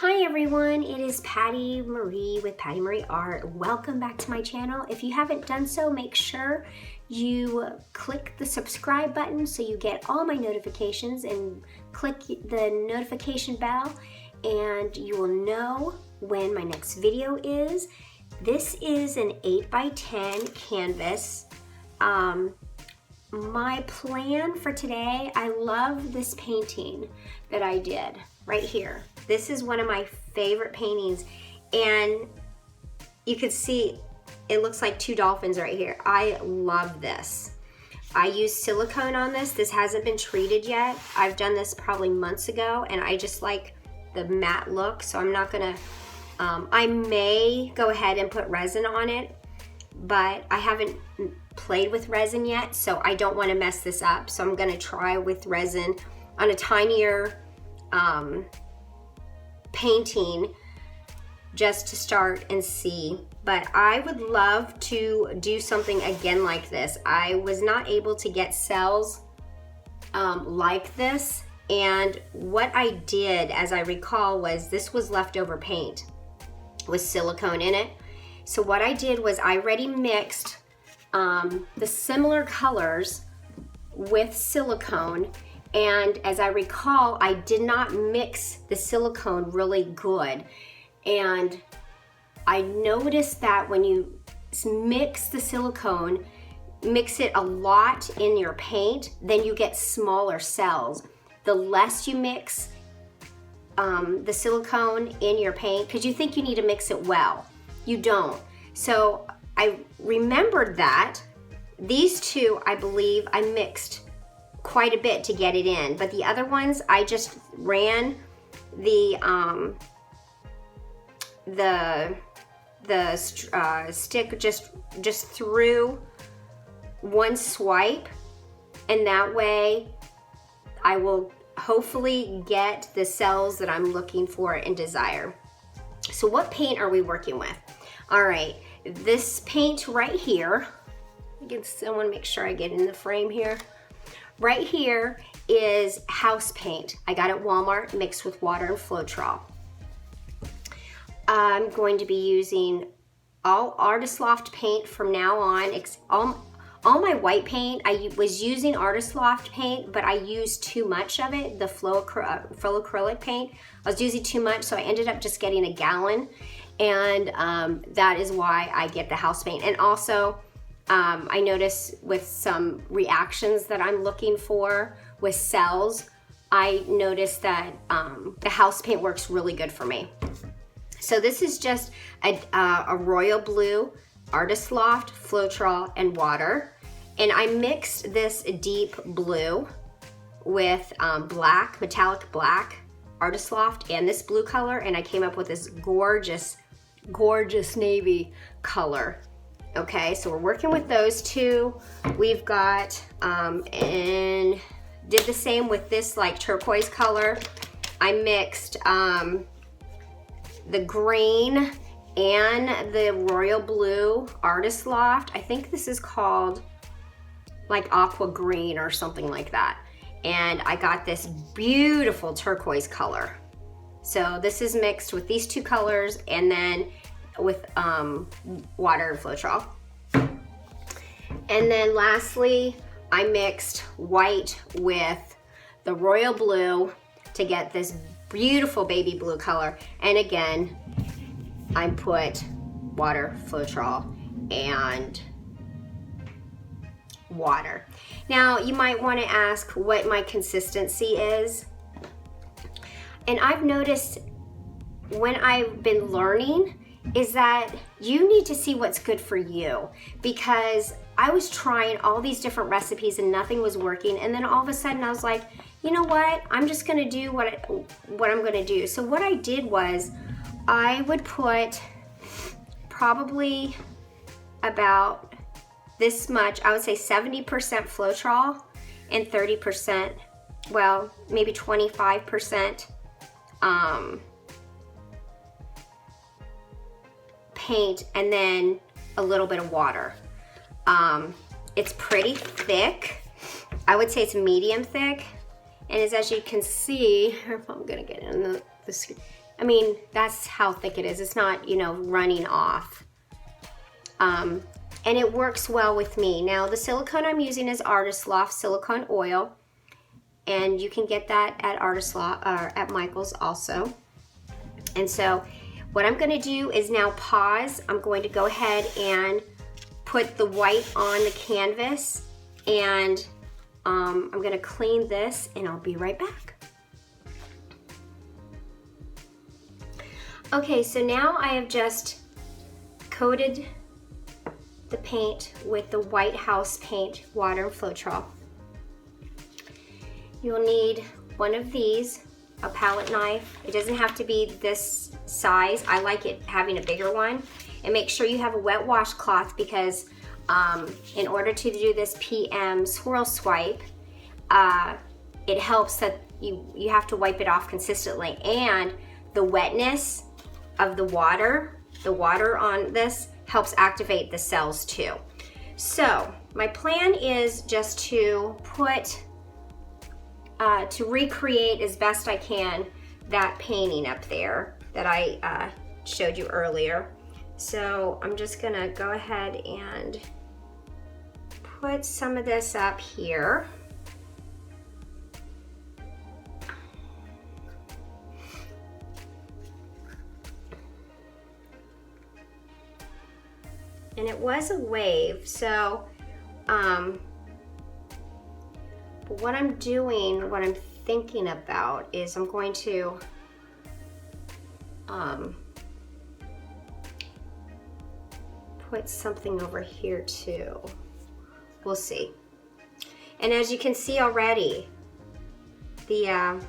Hi everyone, it is Patty Marie with Patty Marie Art. Welcome back to my channel. If you haven't done so, make sure you click the subscribe button so you get all my notifications and click the notification bell and you will know when my next video is. This is an 8x10 canvas. My plan for today, I love this painting that I did right here. This is one of my favorite paintings, and you can see it looks like two dolphins right here. I love this. I used silicone on this. This hasn't been treated yet. I've done this probably months ago, and I just like the matte look, so I'm not gonna, I may go ahead and put resin on it, but I haven't played with resin yet, so I don't wanna mess this up. So I'm gonna try with resin on a tinier painting just to start and see. But I would love to do something again like this. I was not able to get cells like this, and what I did, as I recall, was this was leftover paint with silicone in it. So what I did was I already mixed the similar colors with silicone, and as I recall, I did not mix the silicone really good. And I noticed that when you mix the silicone, mix it a lot in your paint, then you get smaller cells. The less you mix the silicone in your paint, because you think you need to mix it well, you don't. So I remembered that these two, I believe I mixed quite a bit to get it in, but the other ones I just ran the stick just through one swipe, and that way I will hopefully get the cells that I'm looking for and desire. So what paint are we working with? All right, this paint right here, I want to make sure I get in the frame here. Right here is house paint. I got it at Walmart, mixed with water and floetrol. I'm going to be using all Artist Loft paint from now on. All my white paint, I was using Artist Loft paint, but I used too much of it, the floetrol paint. I was using too much, so I ended up just getting a gallon, and that is why I get the house paint. And also, I notice with some reactions that I'm looking for with cells, I noticed that the house paint works really good for me. So this is just a royal blue, Artist Loft, floetrol, and water. And I mixed this deep blue with black, metallic black, Artist Loft, and this blue color, and I came up with this gorgeous, gorgeous navy color. Okay, so we're working with those two. We've got, and did the same with this like turquoise color. I mixed the green and the royal blue Artist Loft. I think this is called like aqua green or something like that. And I got this beautiful turquoise color. So this is mixed with these two colors and then with water and floetrol. And then lastly, I mixed white with the royal blue to get this beautiful baby blue color. And again, I put water, floetrol, and water. Now you might want to ask what my consistency is. And I've noticed when I've been learning is that you need to see what's good for you, because I was trying all these different recipes and nothing was working, and then all of a sudden I was like, you know what, I'm just gonna do what I'm gonna do. So what I did was I would put probably about this much, I would say 70% floetrol and 30%, well, maybe 25% paint, and then a little bit of water. It's pretty thick. I would say it's medium thick. And as you can see, if I'm gonna get in the screen, I mean, that's how thick it is. It's not, you know, running off. And it works well with me. Now, the silicone I'm using is Artist Loft silicone oil. And you can get that at Artist Loft, or at Michael's also. And so what I'm gonna do is now pause. I'm going to go ahead and put the white on the canvas, and I'm gonna clean this, and I'll be right back. Okay, so now I have just coated the paint with the white house paint, water and floetrol. You'll need one of these, a palette knife. It doesn't have to be this size. I like it having a bigger one. And make sure you have a wet washcloth, because in order to do this PMswirlswipe, it helps that you have to wipe it off consistently, and the wetness of the water on this helps activate the cells too. So my plan is just to put, to recreate as best I can that painting up there that I showed you earlier. So I'm just gonna go ahead and put some of this up here. And it was a wave, so but what I'm doing, what I'm thinking about is I'm going to put something over here too. We'll see. And as you can see already, the I'm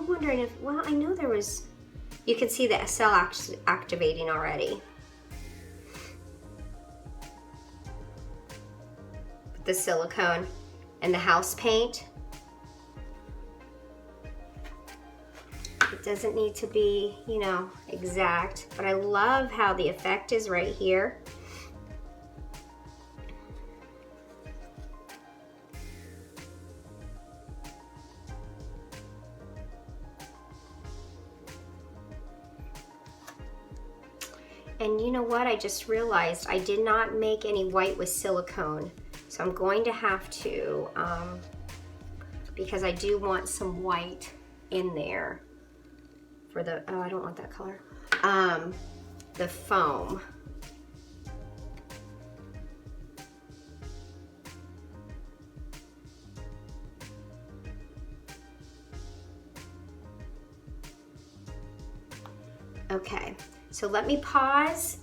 wondering if, well, I know there was, you can see the cell activating already. The silicone and the house paint. It doesn't need to be, you know, exact, but I love how the effect is right here. And you know what? I just realized I did not make any white with silicone. So I'm going to have to, because I do want some white in there for the, oh, I don't want that color, the foam. Okay, so let me pause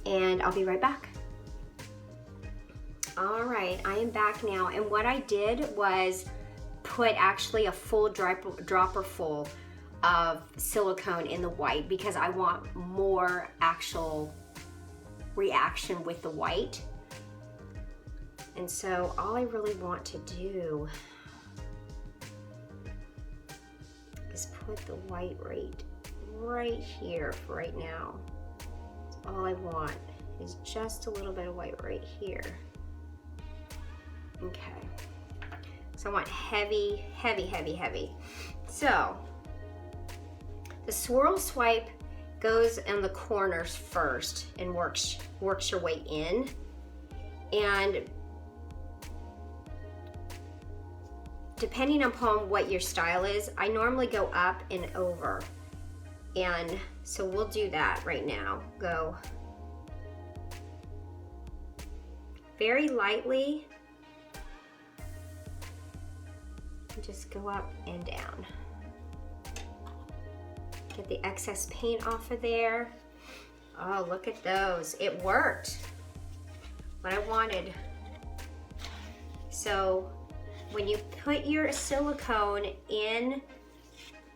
and I'll be right back. All right, I am back now, and what I did was put actually a full dropper full of silicone in the white, because I want more actual reaction with the white. And so all I really want to do is put the white right here for right now. That's all I want, is just a little bit of white right here. Okay, so I want heavy, heavy, heavy, heavy. So the swirl swipe goes in the corners first and works your way in. And depending upon what your style is, I normally go up and over. And so we'll do that right now. Go very lightly. Just go up and down. Get the excess paint off of there. Oh, look at those. It worked. What I wanted. So when you put your silicone in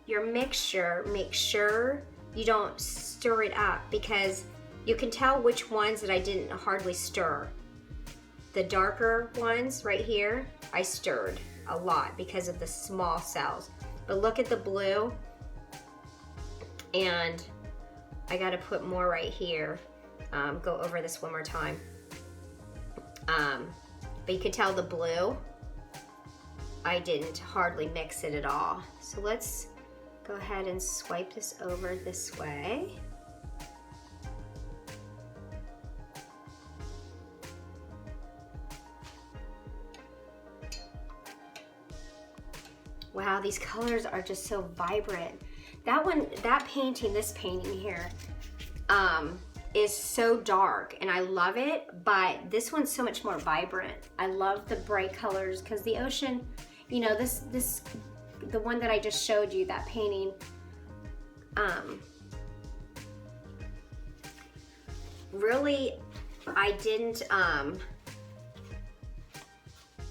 your mixture, make sure you don't stir it up, because you can tell which ones that I didn't hardly stir. The darker ones right here, I stirred a lot because of the small cells. But look at the blue, and I gotta put more right here. Go over this one more time. But you can tell the blue, I didn't hardly mix it at all. So let's go ahead and swipe this over this way. Wow, these colors are just so vibrant. That painting, this painting here, is so dark and I love it, but this one's so much more vibrant. I love the bright colors because the ocean, you know, the one that I just showed you, that painting, really, I didn't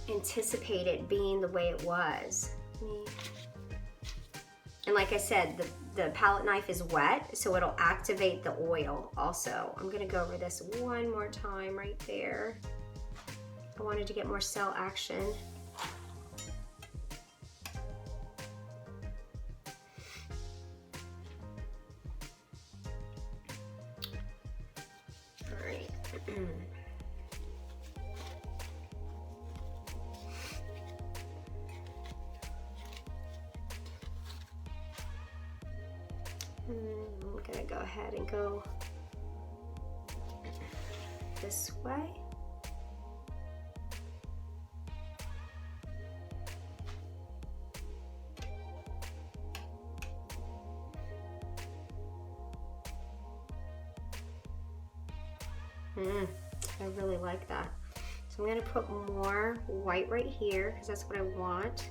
anticipate it being the way it was. And like I said, the palette knife is wet, so it'll activate the oil also. I'm gonna go over this one more time right there. I wanted to get more cell action. All right. I'm gonna go ahead and go this way. I really like that. So I'm gonna put more white right here because that's what I want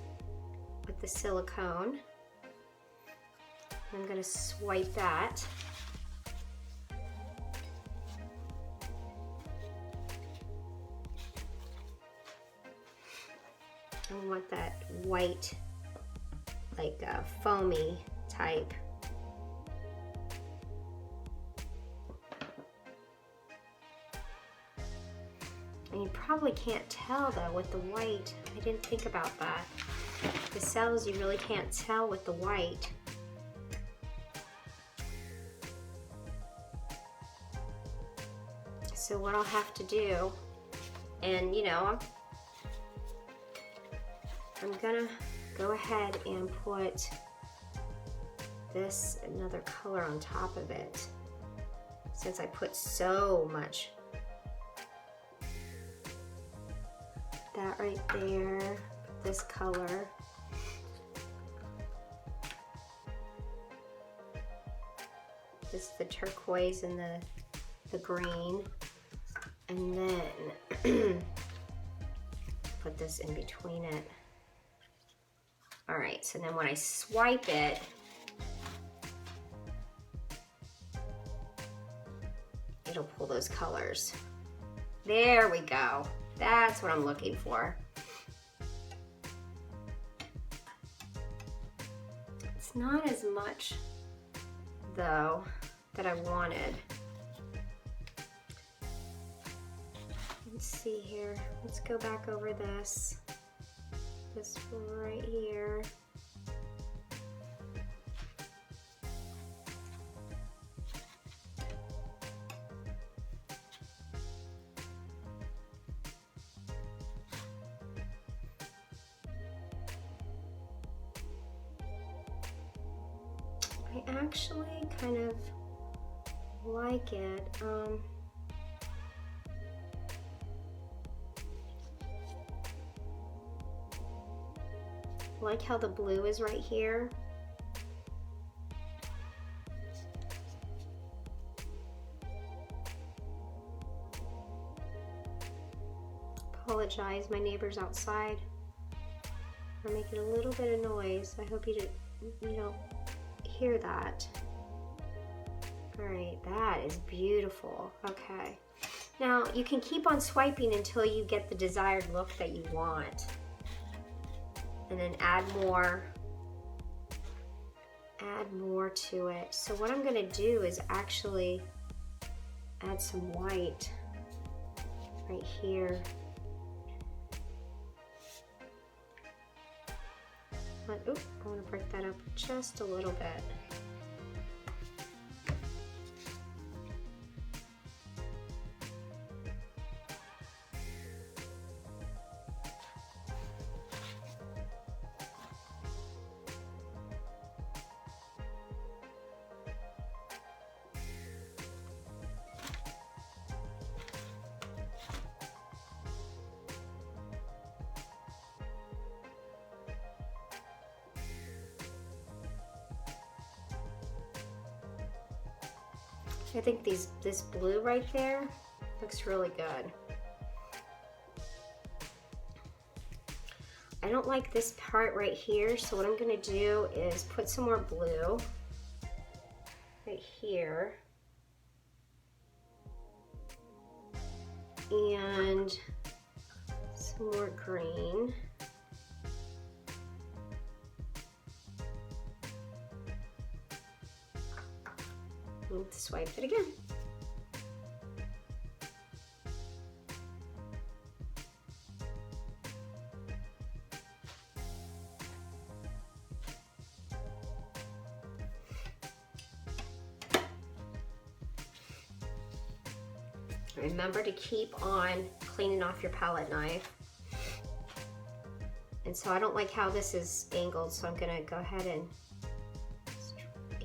with the silicone. I'm gonna swipe that. I want that white, like a foamy type. And you probably can't tell though with the white. I didn't think about that. The cells you really can't tell with the white. So what I'll have to do, and you know, I'm gonna go ahead and put this another color on top of it, since I put so much. That right there, this color. This is the turquoise and the green. And then put this in between it. All right, so then when I swipe it, it'll pull those colors. There we go. That's what I'm looking for. It's not as much, though, that I wanted. Let's see here. Let's go back over this right here. I actually kind of like it. Like how the blue is right here. Apologize, my neighbor's outside. We're making a little bit of noise. I hope you don't hear that. All right, that is beautiful. Okay. Now you can keep on swiping until you get the desired look that you want. And then add more to it. So what I'm gonna do is actually add some white right here. Oop, I want to break that up just a little bit. I think this blue right there looks really good. I don't like this part right here, so what I'm gonna do is put some more blue right here. And some more green. And swipe it again. Remember to keep on cleaning off your palette knife. And so I don't like how this is angled, so I'm gonna go ahead and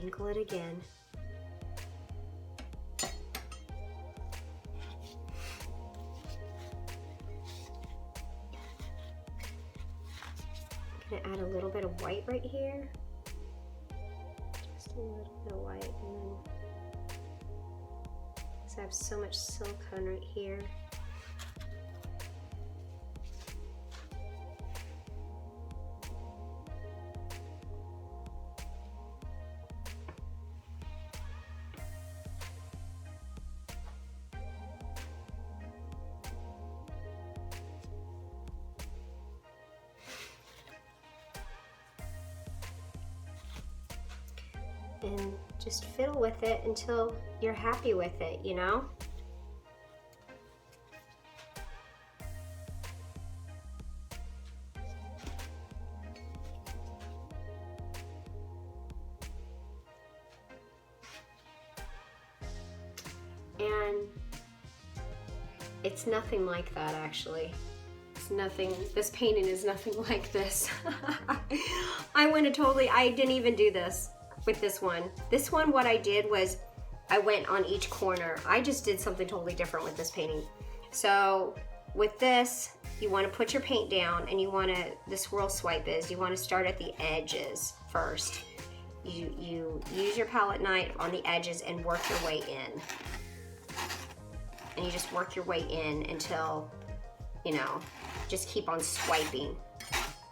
angle it again. I'm gonna add a little bit of white right here. Just a little bit of white, and then I have so much silicone right here. And just fiddle with it until you're happy with it, you know? And it's nothing like that, actually. It's nothing, this painting is nothing like this. I didn't even do this with this one. This one, what I did was I went on each corner. I just did something totally different with this painting. So with this, you want to put your paint down, and you want to, the swirl swipe is, you want to start at the edges first. You use your palette knife on the edges and work your way in. And you just work your way in until, you know, just keep on swiping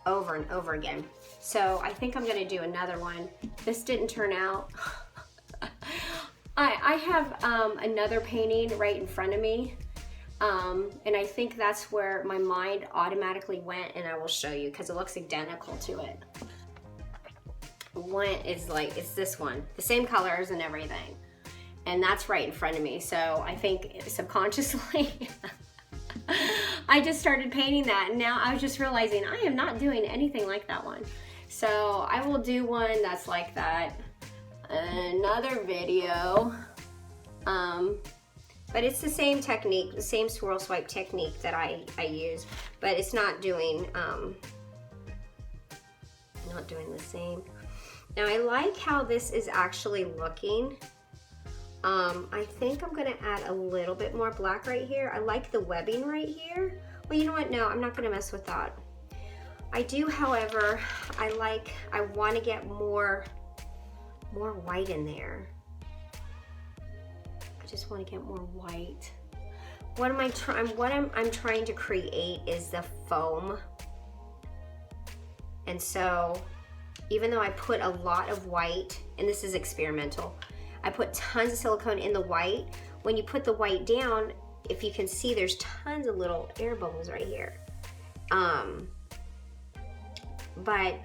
over and over again. So I think I'm gonna do another one. This didn't turn out. I have another painting right in front of me. And I think that's where my mind automatically went, and I will show you because it looks identical to it. One is like, it's this one, the same colors and everything. And that's right in front of me. So I think subconsciously, I just started painting that, and now I was just realizing I am not doing anything like that one. So I will do one that's like that, another video. But it's the same technique, the same swirl swipe technique that I use, but it's not doing the same. Now I like how this is actually looking. I think I'm gonna add a little bit more black right here. I like the webbing right here. Well, you know what? No, I'm not gonna mess with that. I do, however, I want to get more white in there. I just want to get more white. What I'm trying to create is the foam. And so, even though I put a lot of white, and this is experimental, I put tons of silicone in the white. When you put the white down, if you can see, there's tons of little air bubbles right here. But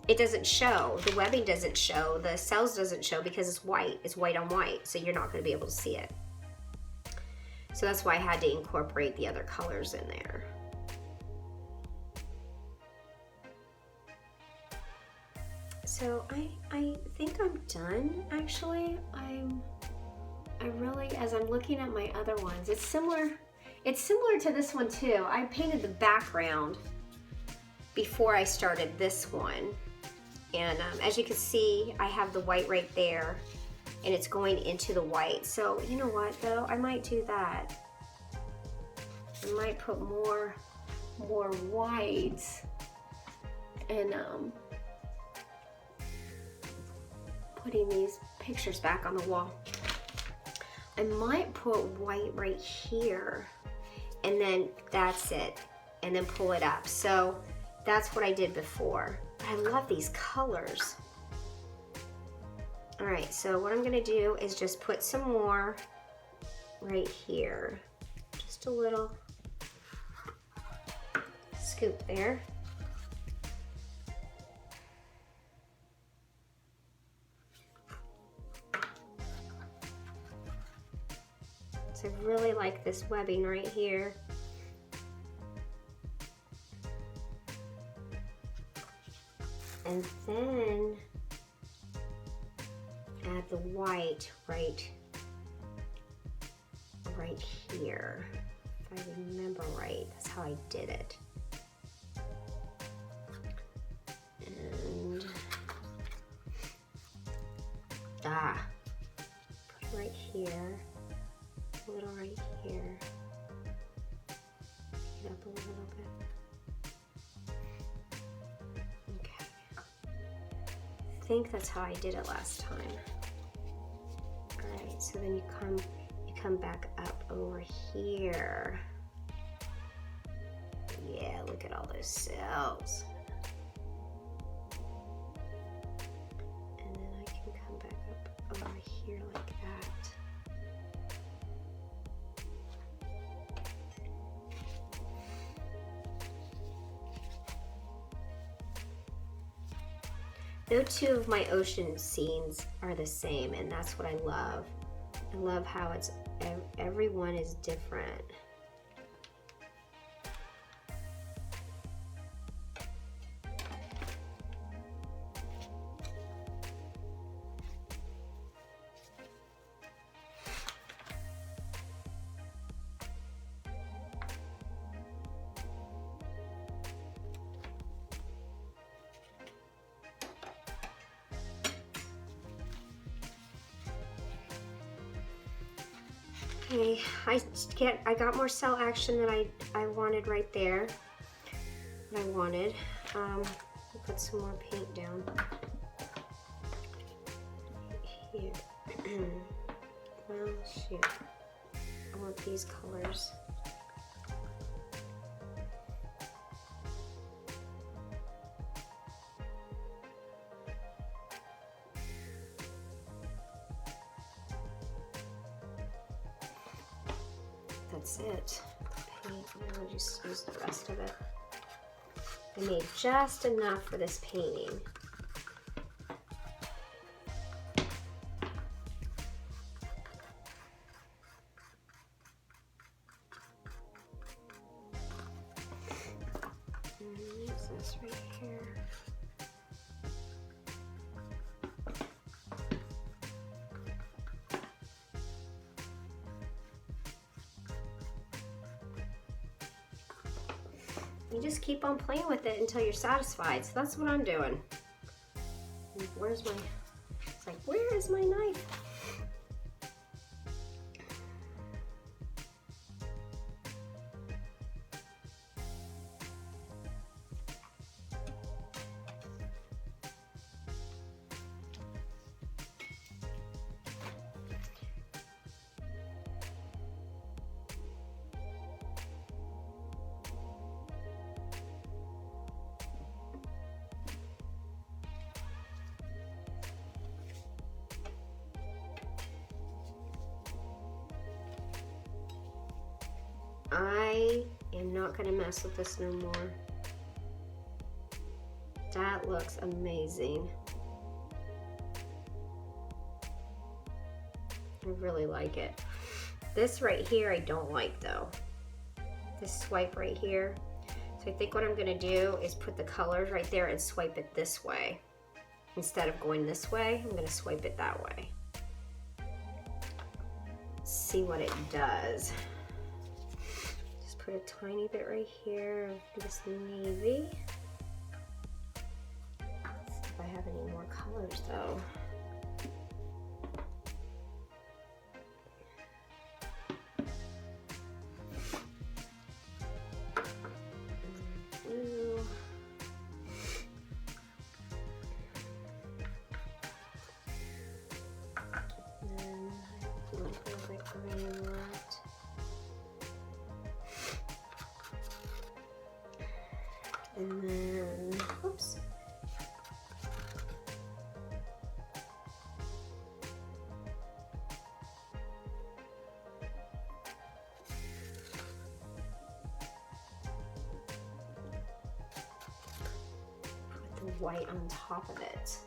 it doesn't show, the webbing doesn't show, the cells doesn't show because it's white on white, so you're not going to be able to see it. So that's why I had to incorporate the other colors in there. So I think I'm done, actually. I really, as I'm looking at my other ones, it's similar to this one too. I painted the background before I started this one. And as you can see, I have the white right there, and it's going into the white. So you know what though, I might do that. I might put more white and putting these pictures back on the wall. I might put white right here, and then that's it, and then pull it up. So that's what I did before. I love these colors. All right, so what I'm gonna do is just put some more right here. Just a little scoop there. So I really like this webbing right here. And then add the white right here. If I remember right, that's how I did it. And put it right here, a little right here. Pick it up a little bit. Okay. I think that's how I did it last time. All right, so then you come back up over here. Yeah, look at all those cells. And then I can come back up over here like that. No two of my ocean scenes are the same, and that's what I love. I love how it's everyone is different. Okay, I got more cell action than I wanted right there. What I wanted. I'll put some more paint down here. Well, shoot. I want these colors. That's it. Paint, and I'll just use the rest of it. I made just enough for this painting. And use this right here. You just keep on playing with it until you're satisfied. So that's what I'm doing. Where's my, it's like, where is my knife? I am not gonna mess with this no more. That looks amazing. I really like it. This right here I don't like though. This swipe right here. So I think what I'm gonna do is put the colors right there and swipe it this way. Instead of going this way, I'm gonna swipe it that way. See what it does. Put a tiny bit right here of this navy. Let's see if I have any more colors though. Blue. And then a little bit And then, oops. Put the white on top of it.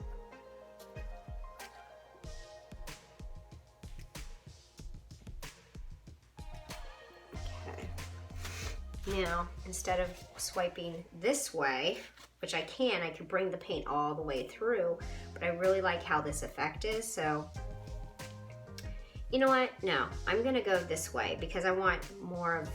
Now, instead of swiping this way, which I could bring the paint all the way through, but I really like how this effect is, so you know what? No, I'm gonna go this way because I want more.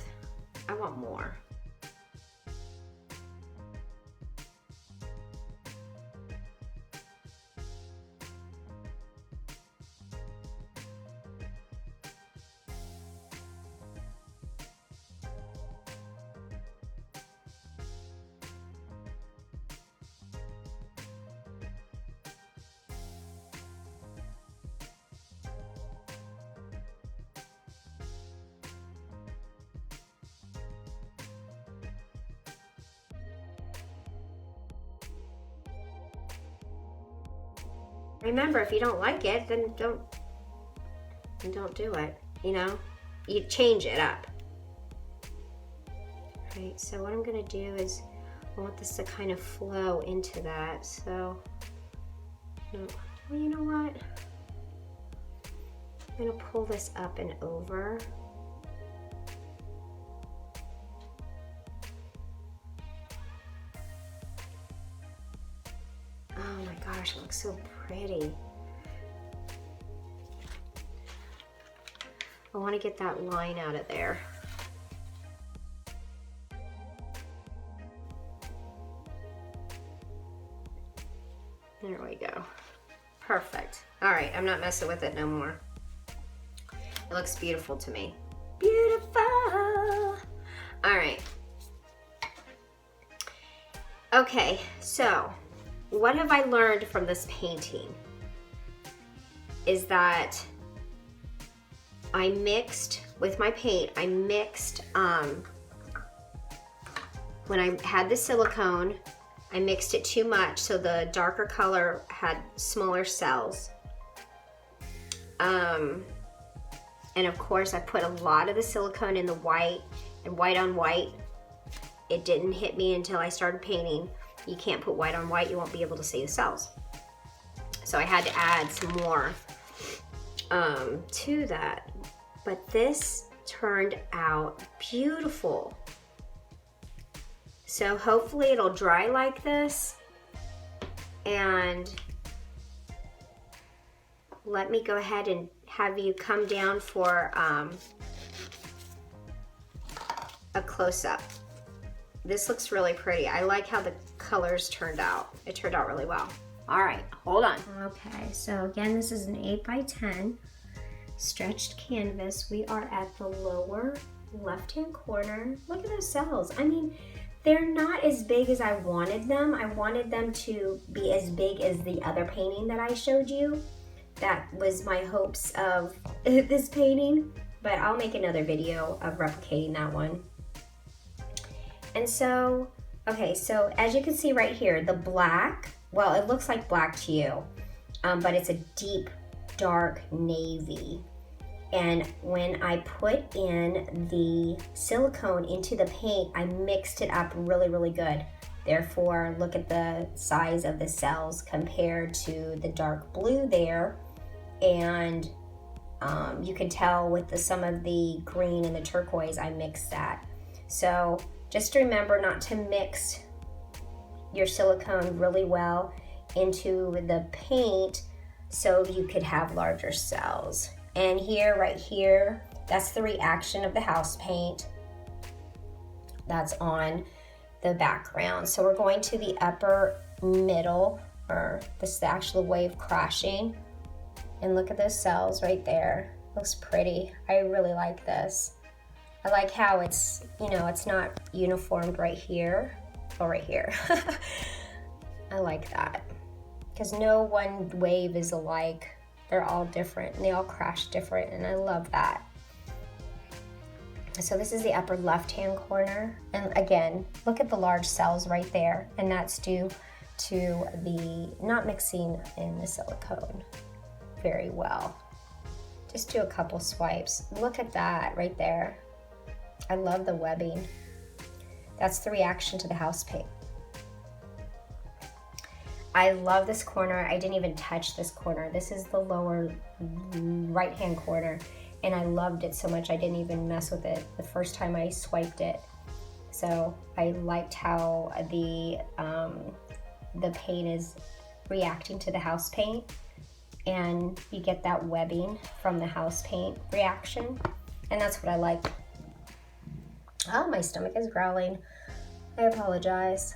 Remember, if you don't like it, then don't do it, you know? You change it up. Right, so what I'm gonna do is, I want this to kind of flow into that, so, well, you know what? I'm gonna pull this up and over. Oh my gosh, it looks so pretty. I want to get that line out of there. There we go. Perfect. All right, I'm not messing with it no more. It looks beautiful to me. Beautiful. All right. Okay, so what have I learned from this painting is that I mixed with my paint, when I had the silicone, I mixed it too much, so the darker color had smaller cells. And of course I put a lot of the silicone in the white, and white on white. It didn't hit me until I started painting. You can't put white on white, you won't be able to see the cells. So I had to add some more to that. But this turned out beautiful. So hopefully it'll dry like this. And let me go ahead and have you come down for a close-up. This looks really pretty. I like how the colors turned out. It turned out really well. All right, hold on. Okay, so again, this is an 8x10 stretched canvas. We are at the lower left-hand corner. Look at those cells. I mean, they're not as big as I wanted them. I wanted them to be as big as the other painting that I showed you. That was my hopes of this painting, but I'll make another video of replicating that one. And so, okay, so as you can see right here, the black, well, it looks like black to you, but it's a deep, dark navy. And when I put in the silicone into the paint, I mixed it up really, really good. Therefore, look at the size of the cells compared to the dark blue there. And you can tell with some of the green and the turquoise, I mixed that. So just remember not to mix your silicone really well into the paint so you could have larger cells. And here, right here, that's the reaction of the house paint that's on the background. So we're going to the upper middle, or this is the actual wave crashing. And look at those cells right there. Looks pretty. I really like this. I like how it's, you know, it's not uniformed right here or right here. I like that. Because no one wave is alike. They're all different and they all crash different, and I love that. So this is the upper left-hand corner. And again, look at the large cells right there. And that's due to the not mixing in the silicone very well. Just do a couple swipes. Look at that right there. I love the webbing. That's the reaction to the house paint. I love this corner. I didn't even touch this corner. This is the lower right-hand corner, and I loved it so much I didn't even mess with it the first time I swiped it. So I liked how the paint is reacting to the house paint, and you get that webbing from the house paint reaction, and that's what I like. Oh, my stomach is growling. I apologize.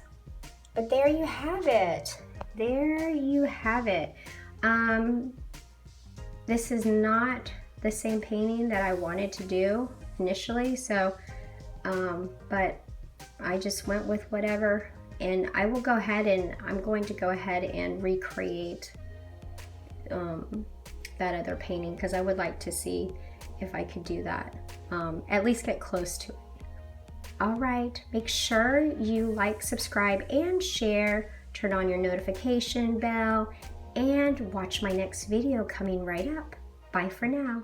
But there you have it. There you have it. This is not the same painting that I wanted to do initially, so but I just went with whatever, and I will go ahead and I'm going to go ahead and recreate that other painting, because I would like to see if I could do that, at least get close to it. All right, make sure you like, subscribe, and share. Turn on your notification bell, and watch my next video coming right up. Bye for now.